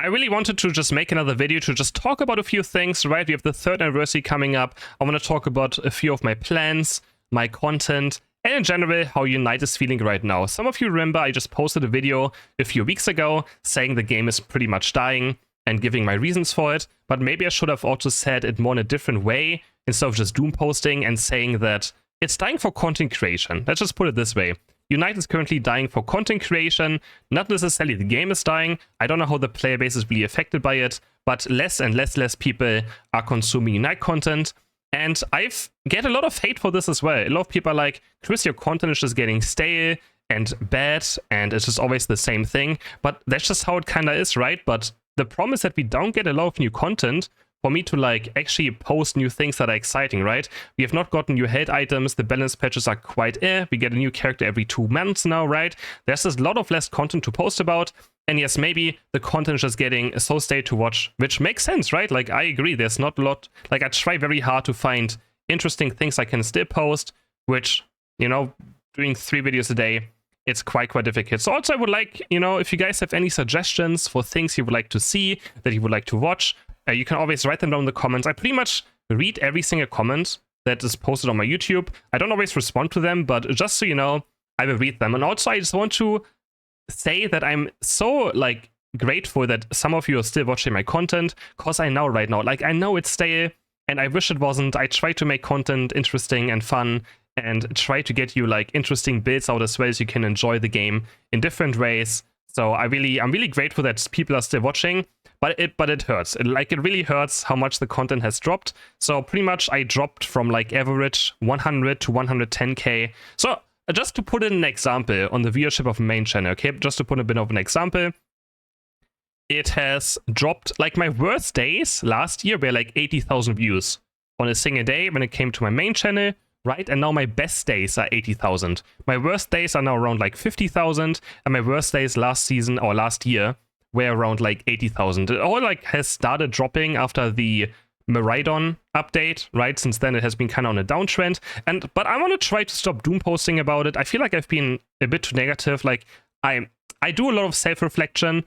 I really wanted to just make another video to just talk about a few things, right? We have the 3rd anniversary coming up. I want to talk about a few of my plans, my content, and in general, how Unite is feeling right now. Some of you remember I just posted a video a few weeks ago saying the game is pretty much dying and giving my reasons for it, but maybe I should have also said it more in a different way instead of just doom posting and saying that it's dying for content creation. Let's just put it this way. Unite is currently dying for content creation, not necessarily the game is dying. I don't know how the player base is really affected by it, but less and less people are consuming Unite content. And I've get a lot of hate for this as well. A lot of people are like, Chris, your content is just getting stale and bad, and it's just always the same thing. But that's just how it kind of is, right? But the problem is that we don't get a lot of new content for me to like actually post new things that are exciting, right? We have not gotten new health items. The balance patches are quite we get a new character every 2 months now, right? There's just a lot of less content to post about. And yes, maybe the content is just getting so stale to watch, which makes sense, right? Like, I agree. There's not a lot. Like, I try very hard to find interesting things I can still post, which, you know, doing 3 videos a day, it's quite difficult. So also I would like, you know, if you guys have any suggestions for things you would like to see, that you would like to watch, you can always write them down in the comments. I pretty much read every single comment that is posted on my YouTube. I don't always respond to them, but just so you know, I will read them. And also I just want to say that I'm so like grateful that some of you are still watching my content, because I know right now, like I know it's stale and I wish it wasn't. I try to make content interesting and fun and try to get you like interesting builds out as well as you can enjoy the game in different ways. So I'm really grateful that people are still watching, but it hurts. It really hurts how much the content has dropped. So pretty much I dropped from like average 100 to 110k. So just to put in an example on the viewership of main channel, okay? Just to put a bit of an example, it has dropped, like my worst days last year were like 80,000 views on a single day when it came to my main channel. Right, and now my best days are 80,000. My worst days are now around like 50,000, and my worst days last season or last year were around like 80,000. It all like has started dropping after the Meridon update, right? Since then it has been kind of on a downtrend. But I want to try to stop doom posting about it. I feel like I've been a bit too negative. Like I do a lot of self-reflection.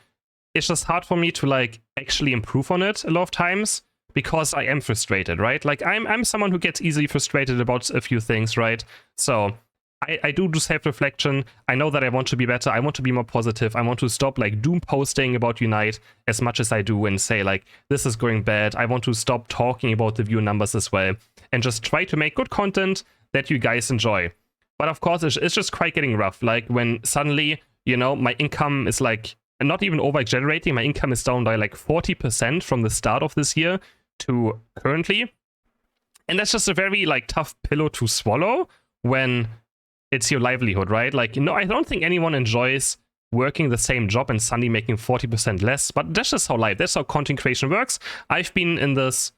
It's just hard for me to like actually improve on it a lot of times, because I am frustrated, right? Like, I'm someone who gets easily frustrated about a few things, right? So, I do self-reflection. I know that I want to be better. I want to be more positive. I want to stop, like, doom posting about Unite as much as I do and say, like, this is going bad. I want to stop talking about the view numbers as well and just try to make good content that you guys enjoy. But, of course, it's just quite getting rough. Like, when suddenly, you know, my income is, like, not even over-exaggerating. My income is down by, like, 40% from the start of this year to currently, and that's just a very like tough pillow to swallow when it's your livelihood, right? Like, no, I don't think anyone enjoys working the same job and suddenly making 40% less, but that's just how that's how content creation works. I've been in this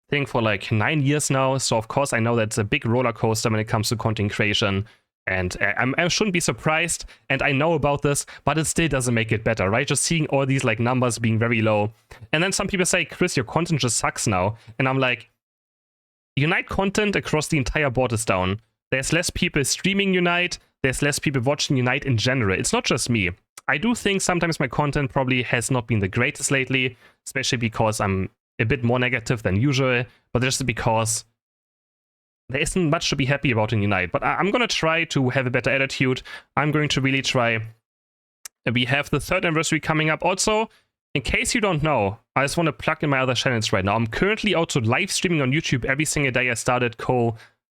thing for like 9 years now, so of course I know that's a big roller coaster when it comes to content creation, and I shouldn't be surprised, and I know about this, but it still doesn't make it better, right? Just seeing all these like numbers being very low. And then some people say, Chris, your content just sucks now. And I'm like, Unite content across the entire board is down. There's less people streaming Unite. There's less people watching Unite in general. It's not just me. I do think sometimes my content probably has not been the greatest lately, especially because I'm a bit more negative than usual, but just because there isn't much to be happy about in Unite. But I'm going to try to have a better attitude. I'm going to really try. We have the 3rd anniversary coming up. Also, in case you don't know, I just want to plug in my other channels right now. I'm currently also live streaming on YouTube every single day. I started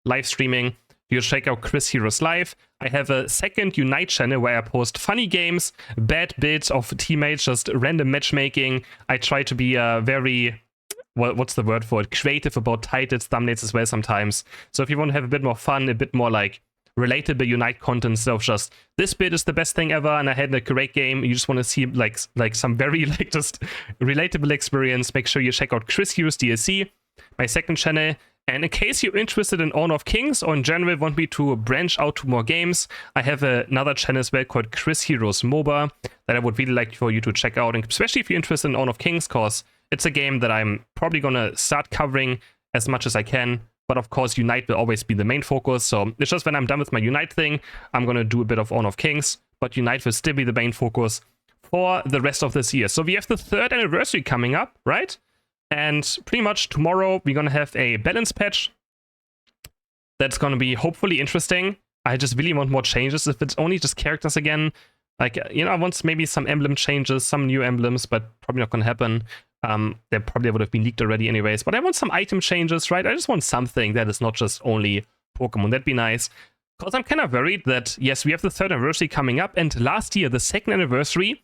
live streaming. You check out CrisHeroes Live. I have a second Unite channel where I post funny games, bad bits of teammates, just random matchmaking. I try to be very... what's the word for it? Creative about titles, thumbnails as well sometimes. So if you want to have a bit more fun, a bit more like relatable Unite content instead of just this bit is the best thing ever and I had a great game, you just want to see like some very like just relatable experience, make sure you check out CrisHeroes DLC, my second channel. And in case you're interested in Honor of Kings or in general want me to branch out to more games, I have another channel as well called CrisHeroes MOBA that I would really like for you to check out, and especially if you're interested in Honor of Kings, because it's a game that I'm probably going to start covering as much as I can. But of course, Unite will always be the main focus. So it's just when I'm done with my Unite thing, I'm going to do a bit of Honor of Kings. But Unite will still be the main focus for the rest of this year. So we have the 3rd anniversary coming up, right? And pretty much tomorrow we're gonna have a balance patch that's gonna be hopefully interesting. I just really want more changes. If it's only just characters again, like, you know, I want maybe some emblem changes, some new emblems, but probably not gonna happen. They probably would have been leaked already anyways, but I want some item changes, right? I just want something that is not just only Pokemon. That'd be nice. Because I'm kind of worried that, yes, we have the 3rd anniversary coming up, and last year, the 2nd anniversary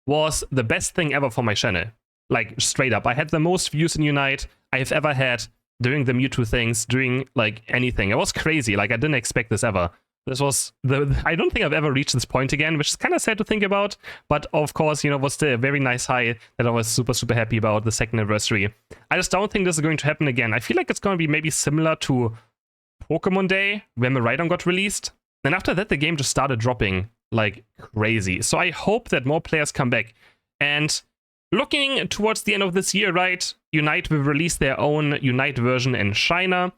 was the best thing ever for my channel. Like, straight up. I had the most views in Unite I have ever had doing the Mewtwo things, doing, like, anything. It was crazy. Like, I didn't expect this ever. This was I don't think I've ever reached this point again, which is kind of sad to think about. But of course, you know, was still a very nice high that I was super, super happy about the 2nd anniversary. I just don't think this is going to happen again. I feel like it's going to be maybe similar to Pokemon Day when Miraidon got released. And after that, the game just started dropping like crazy. So I hope that more players come back. And looking towards the end of this year, right? Unite will release their own Unite version in China.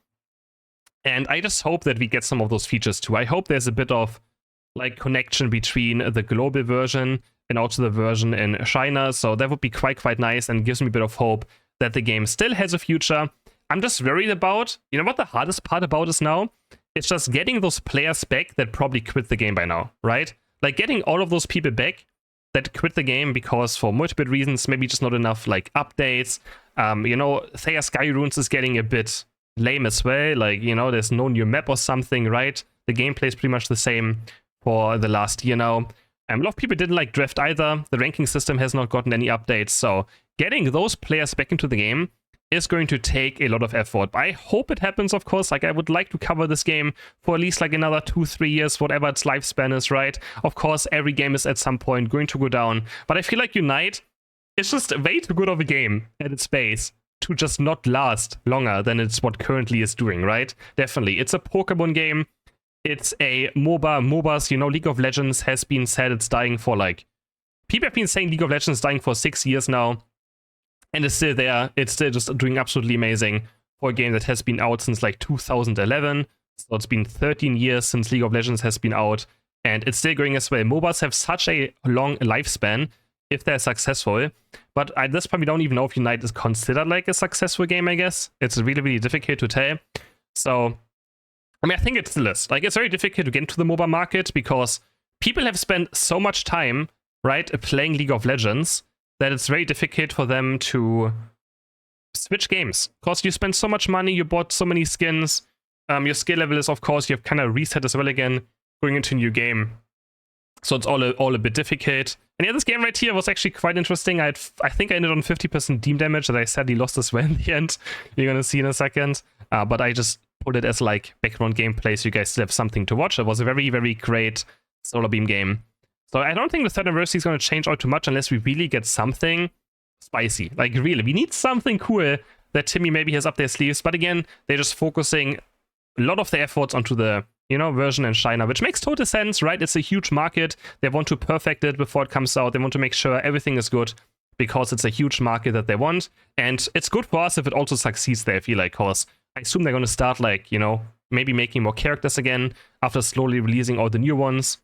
And I just hope that we get some of those features too. I hope there's a bit of like connection between the global version and also the version in China. So that would be quite nice and gives me a bit of hope that the game still has a future. I'm just worried about, you know what the hardest part about is now? It's just getting those players back that probably quit the game by now, right? Like getting all of those people back that quit the game because for multiple reasons, maybe just not enough like updates. You know, Thea Sky Runes is getting a bit lame as well. Like, you know, there's no new map or something, right? The gameplay is pretty much the same for the last year now. A lot of people didn't like Drift either. The ranking system has not gotten any updates. So getting those players back into the game is going to take a lot of effort. I hope it happens, of course. Like, I would like to cover this game for at least like another 2-3 years, whatever its lifespan is, right? Of course, every game is at some point going to go down. But I feel like Unite is just way too good of a game at its base to just not last longer than it's what currently is doing, right? Definitely. It's a Pokemon game. It's a MOBA. MOBAs, you know, League of Legends has been said it's dying for like... People have been saying League of Legends is dying for 6 years now. And it's still there. It's still just doing absolutely amazing for a game that has been out since like 2011. So it's been 13 years since League of Legends has been out. And it's still going as well. MOBAs have such a long lifespan if they're successful. But at this point, we don't even know if Unite is considered like a successful game, I guess. It's really, really difficult to tell. So, I mean, I think it still is. Like, it's very difficult to get into the MOBA market because people have spent so much time, right, playing League of Legends that it's very difficult for them to switch games. Because you spend so much money, you bought so many skins, your skill level is, of course, you've kind of reset as well again, going into a new game. So it's all a bit difficult. And yeah, this game right here was actually quite interesting. I think I ended on 50% team damage that I sadly lost as well in the end. You're going to see in a second. But I just put it as like background gameplay so you guys still have something to watch. It was a very, very great Solar Beam game. So I don't think the 3rd anniversary is going to change all too much unless we really get something spicy. Like really, we need something cool that Timmy maybe has up their sleeves. But again, they're just focusing a lot of their efforts onto the, you know, version in China, which makes total sense, right? It's a huge market. They want to perfect it before it comes out. They want to make sure everything is good because it's a huge market that they want. And it's good for us if it also succeeds there, I feel like, because I assume they're going to start, like, you know, maybe making more characters again after slowly releasing all the new ones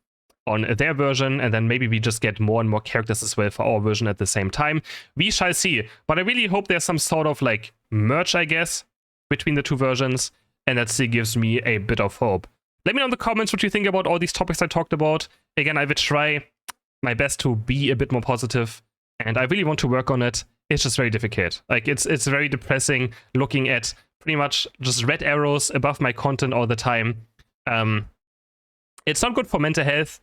on their version, and then maybe we just get more and more characters as well for our version at the same time. We shall see. But I really hope there's some sort of, like, merge, I guess, between the two versions, and that still gives me a bit of hope. Let me know in the comments what you think about all these topics I talked about. Again, I will try my best to be a bit more positive, and I really want to work on it. It's just very difficult. Like, it's very depressing looking at pretty much just red arrows above my content all the time. It's not good for mental health.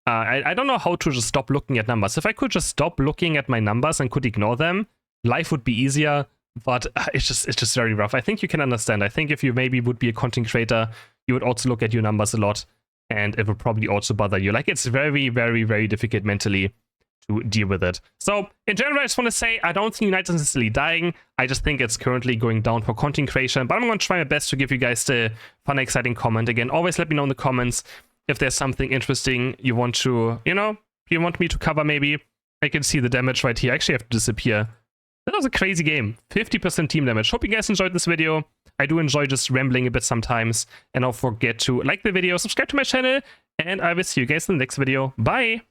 I don't know how to just stop looking at numbers. If I could just stop looking at my numbers and could ignore them, life would be easier. But it's just very rough. I think you can understand. I think if you maybe would be a content creator, you would also look at your numbers a lot, and it would probably also bother you. Like, it's very, very, very difficult mentally to deal with it. So, in general, I just want to say, I don't think Unite is necessarily dying. I just think it's currently going down for content creation, but I'm going to try my best to give you guys the fun, exciting comment. Again, always let me know in the comments if there's something interesting you want to, you know, you want me to cover maybe. I can see the damage right here. I actually have to disappear. That was a crazy game. 50% team damage. Hope you guys enjoyed this video. I do enjoy just rambling a bit sometimes. And don't forget to like the video, subscribe to my channel, and I will see you guys in the next video. Bye!